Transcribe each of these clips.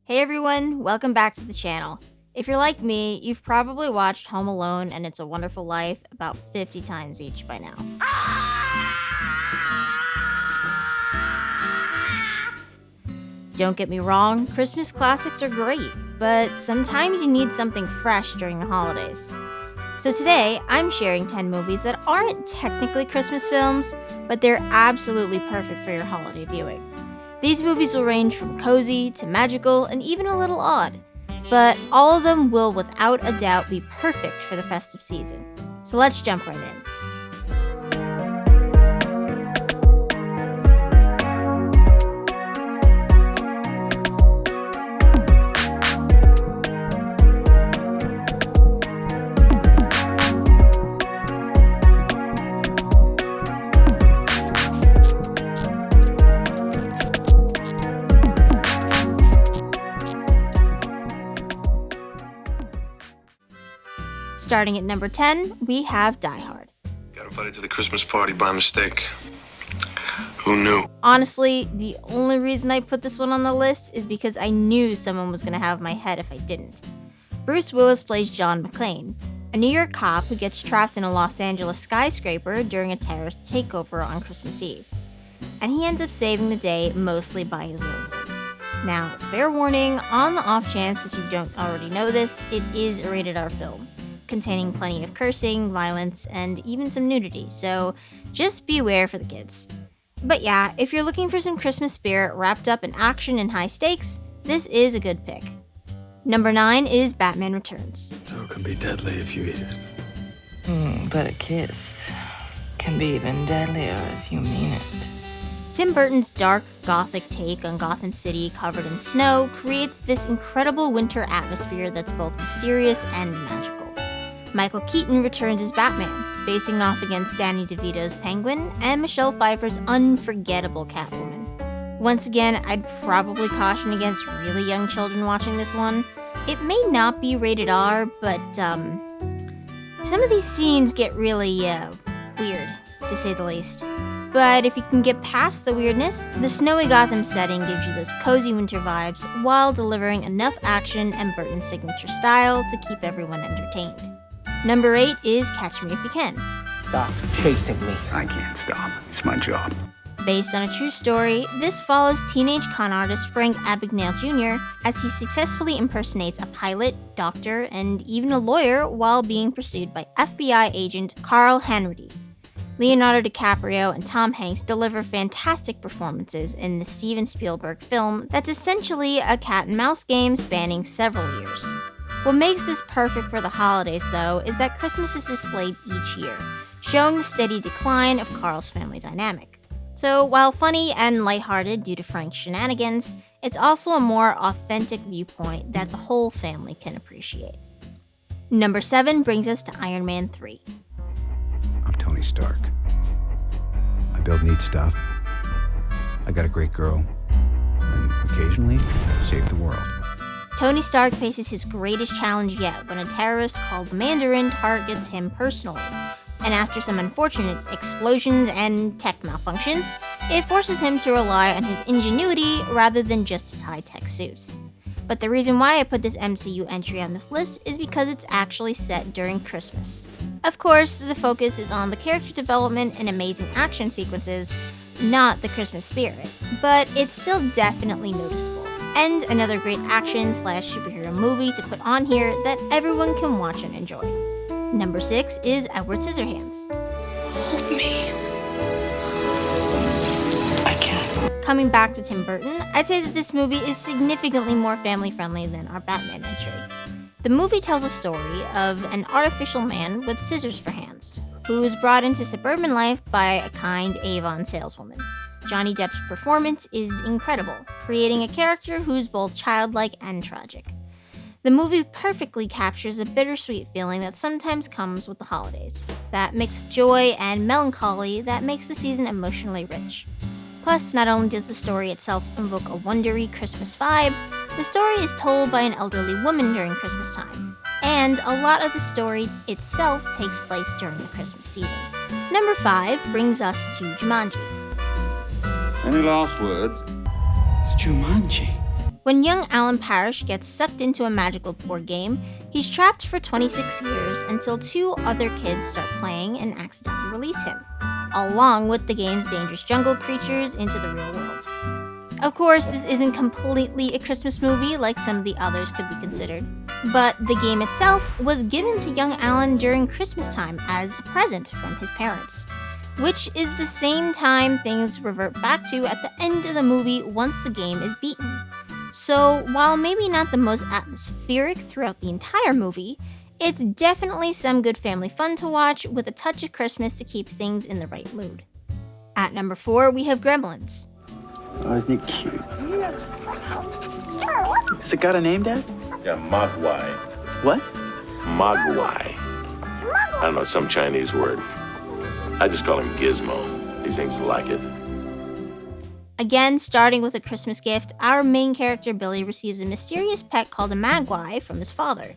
Hey everyone, welcome back to the channel. If you're like me, you've probably watched Home Alone and It's a Wonderful Life about 50 times each by now. Don't get me wrong, Christmas classics are great, but sometimes you need something fresh during the holidays. So today, I'm sharing 10 movies that aren't technically Christmas films, but they're absolutely perfect for your holiday viewing. These movies will range from cozy to magical and even a little odd, but all of them will without a doubt be perfect for the festive season. So let's jump right in. Starting at number 10, we have Die Hard. Got invited to the Christmas party by mistake. Who knew? Honestly, the only reason I put this one on the list is because I knew someone was going to have my head if I didn't. Bruce Willis plays John McClane, a New York cop who gets trapped in a Los Angeles skyscraper during a terrorist takeover on Christmas Eve. And he ends up saving the day mostly by his lonesome. Now, fair warning, on the off chance that you don't already know this, it is a rated R film, containing plenty of cursing, violence, and even some nudity, so just beware for the kids. But yeah, if you're looking for some Christmas spirit wrapped up in action and high stakes, this is a good pick. Number 9 is Batman Returns. So it can be deadly if you eat it. But a kiss can be even deadlier if you mean it. Tim Burton's dark, gothic take on Gotham City covered in snow creates this incredible winter atmosphere that's both mysterious and magical. Michael Keaton returns as Batman, facing off against Danny DeVito's Penguin and Michelle Pfeiffer's unforgettable Catwoman. Once again, I'd probably caution against really young children watching this one. It may not be rated R, but some of these scenes get really weird, to say the least. But if you can get past the weirdness, the snowy Gotham setting gives you those cozy winter vibes while delivering enough action and Burton's signature style to keep everyone entertained. Number 8 is Catch Me If You Can. Stop chasing me. I can't stop. It's my job. Based on a true story, this follows teenage con artist Frank Abagnale Jr. as he successfully impersonates a pilot, doctor, and even a lawyer while being pursued by FBI agent Carl Hanratty. Leonardo DiCaprio and Tom Hanks deliver fantastic performances in the Steven Spielberg film that's essentially a cat and mouse game spanning several years. What makes this perfect for the holidays, though, is that Christmas is displayed each year, showing the steady decline of Carl's family dynamic. So while funny and lighthearted due to Frank's shenanigans, it's also a more authentic viewpoint that the whole family can appreciate. Number 7 brings us to Iron Man 3. I'm Tony Stark. I build neat stuff. I got a great girl. And occasionally, save the world. Tony Stark faces his greatest challenge yet when a terrorist called Mandarin targets him personally. And after some unfortunate explosions and tech malfunctions, it forces him to rely on his ingenuity rather than just his high-tech suits. But the reason why I put this MCU entry on this list is because it's actually set during Christmas. Of course, the focus is on the character development and amazing action sequences, not the Christmas spirit, but it's still definitely noticeable. And another great action/superhero movie to put on here that everyone can watch and enjoy. Number 6 is Edward Scissorhands. Hold me. I can't. Coming back to Tim Burton, I'd say that this movie is significantly more family-friendly than our Batman entry. The movie tells a story of an artificial man with scissors for hands, who is brought into suburban life by a kind Avon saleswoman. Johnny Depp's performance is incredible, creating a character who's both childlike and tragic. The movie perfectly captures the bittersweet feeling that sometimes comes with the holidays, that mix of joy and melancholy that makes the season emotionally rich. Plus, not only does the story itself invoke a wondery Christmas vibe, the story is told by an elderly woman during Christmas time, and a lot of the story itself takes place during the Christmas season. Number 5 brings us to Jumanji. Any last words? Jumanji. When young Alan Parrish gets sucked into a magical board game, he's trapped for 26 years until two other kids start playing and accidentally release him, along with the game's dangerous jungle creatures into the real world. Of course, this isn't completely a Christmas movie like some of the others could be considered, but the game itself was given to young Alan during Christmas time as a present from his parents, which is the same time things revert back to at the end of the movie once the game is beaten. So, while maybe not the most atmospheric throughout the entire movie, it's definitely some good family fun to watch with a touch of Christmas to keep things in the right mood. At number 4, we have Gremlins. Oh, isn't he cute? Has it got a name, Dad? Yeah, Mogwai. What? Mogwai. I don't know, some Chinese word. I just call him Gizmo. He seems to like it. Again, starting with a Christmas gift, our main character Billy receives a mysterious pet called a Mogwai from his father.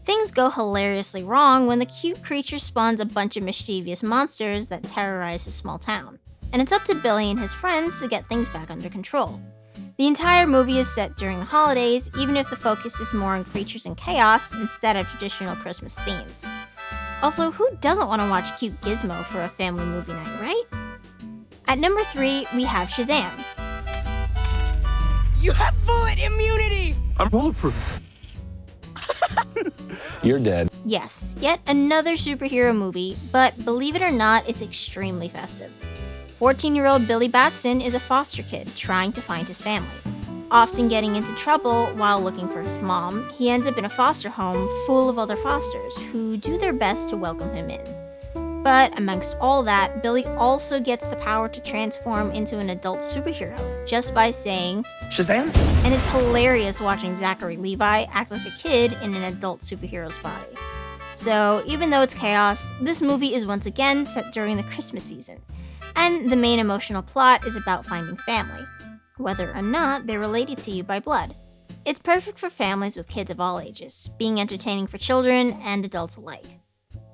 Things go hilariously wrong when the cute creature spawns a bunch of mischievous monsters that terrorize his small town. And it's up to Billy and his friends to get things back under control. The entire movie is set during the holidays, even if the focus is more on creatures and chaos instead of traditional Christmas themes. Also, who doesn't want to watch cute Gizmo for a family movie night, right? At number 3, we have Shazam. You have bullet immunity! I'm bulletproof. You're dead. Yes, yet another superhero movie, but believe it or not, it's extremely festive. 14-year-old Billy Batson is a foster kid trying to find his family. Often getting into trouble while looking for his mom, he ends up in a foster home full of other fosters who do their best to welcome him in. But amongst all that, Billy also gets the power to transform into an adult superhero just by saying Shazam? And it's hilarious watching Zachary Levi act like a kid in an adult superhero's body. So even though it's chaos, this movie is once again set during the Christmas season, and the main emotional plot is about finding family, whether or not they're related to you by blood. It's perfect for families with kids of all ages, being entertaining for children and adults alike.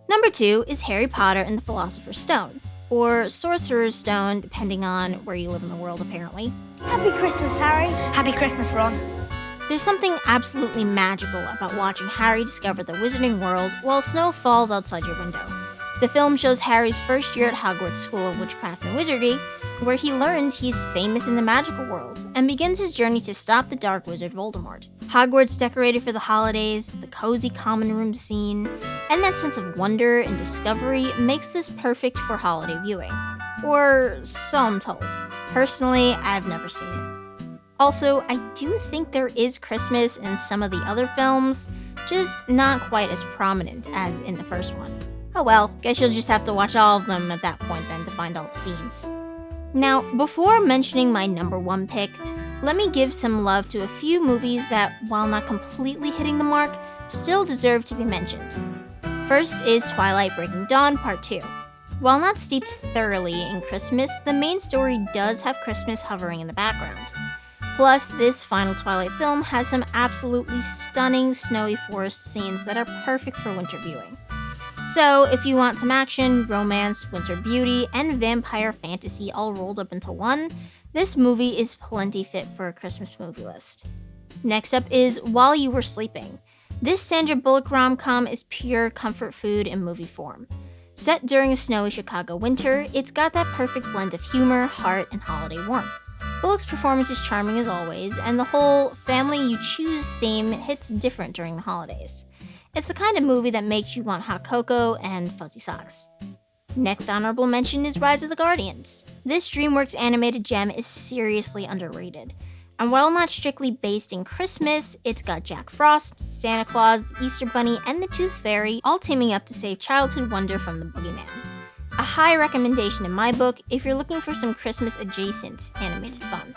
Number 2 is Harry Potter and the Philosopher's Stone, or Sorcerer's Stone, depending on where you live in the world apparently. Happy Christmas, Harry. Happy Christmas, Ron. There's something absolutely magical about watching Harry discover the wizarding world while snow falls outside your window. The film shows Harry's first year at Hogwarts School of Witchcraft and Wizardry, where he learns he's famous in the magical world and begins his journey to stop the Dark Wizard Voldemort. Hogwarts decorated for the holidays, the cozy common room scene, and that sense of wonder and discovery makes this perfect for holiday viewing. Or so I'm told. Personally, I've never seen it. Also, I do think there is Christmas in some of the other films, just not quite as prominent as in the first one. Oh well, guess you'll just have to watch all of them at that point then to find all the scenes. Now, before mentioning my number 1 pick, let me give some love to a few movies that, while not completely hitting the mark, still deserve to be mentioned. First is Twilight Breaking Dawn Part 2. While not steeped thoroughly in Christmas, the main story does have Christmas hovering in the background. Plus, this final Twilight film has some absolutely stunning snowy forest scenes that are perfect for winter viewing. So, if you want some action, romance, winter beauty, and vampire fantasy all rolled up into one, this movie is plenty fit for a Christmas movie list. Next up is While You Were Sleeping. This Sandra Bullock rom-com is pure comfort food in movie form. Set during a snowy Chicago winter, it's got that perfect blend of humor, heart, and holiday warmth. Bullock's performance is charming as always, and the whole family you choose theme hits different during the holidays. It's the kind of movie that makes you want hot cocoa and fuzzy socks. Next honorable mention is Rise of the Guardians. This DreamWorks animated gem is seriously underrated. And while not strictly based in Christmas, it's got Jack Frost, Santa Claus, the Easter Bunny, and the Tooth Fairy all teaming up to save childhood wonder from the boogeyman. A high recommendation in my book if you're looking for some Christmas-adjacent animated fun.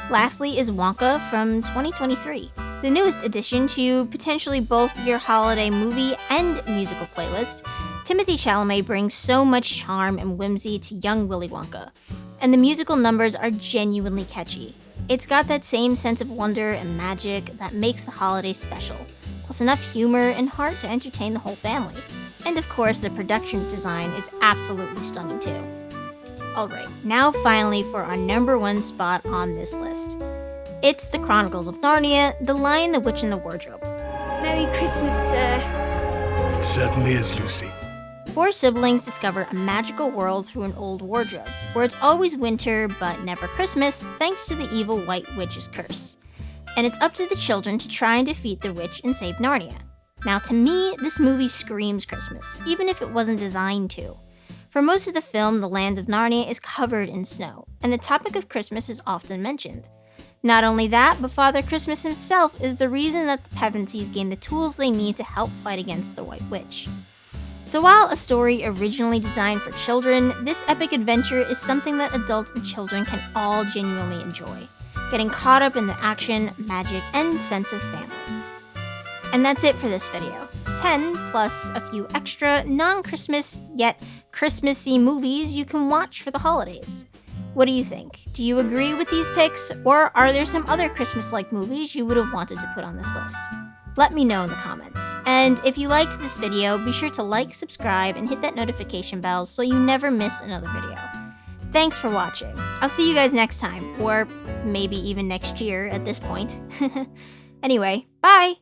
Lastly is Wonka from 2023, the newest addition to potentially both your holiday movie and musical playlist. Timothy Chalamet brings so much charm and whimsy to young Willy Wonka, and the musical numbers are genuinely catchy. It's got that same sense of wonder and magic that makes the holidays special, plus enough humor and heart to entertain the whole family. And of course, the production design is absolutely stunning too. Alright, now finally for our number 1 spot on this list. It's The Chronicles of Narnia, The Lion, the Witch, and the Wardrobe. Merry Christmas, sir. It certainly is, Lucy. 4 siblings discover a magical world through an old wardrobe, where it's always winter but never Christmas thanks to the evil White Witch's curse. And it's up to the children to try and defeat the witch and save Narnia. Now, to me, this movie screams Christmas, even if it wasn't designed to. For most of the film, the land of Narnia is covered in snow, and the topic of Christmas is often mentioned. Not only that, but Father Christmas himself is the reason that the Pevensies gain the tools they need to help fight against the White Witch. So while a story originally designed for children, this epic adventure is something that adults and children can all genuinely enjoy, getting caught up in the action, magic, and sense of family. And that's it for this video. 10 plus a few extra non-Christmas yet Christmassy movies you can watch for the holidays. What do you think? Do you agree with these picks, or are there some other Christmas-like movies you would have wanted to put on this list? Let me know in the comments. And if you liked this video, be sure to like, subscribe, and hit that notification bell so you never miss another video. Thanks for watching. I'll see you guys next time, or maybe even next year at this point. Anyway, bye!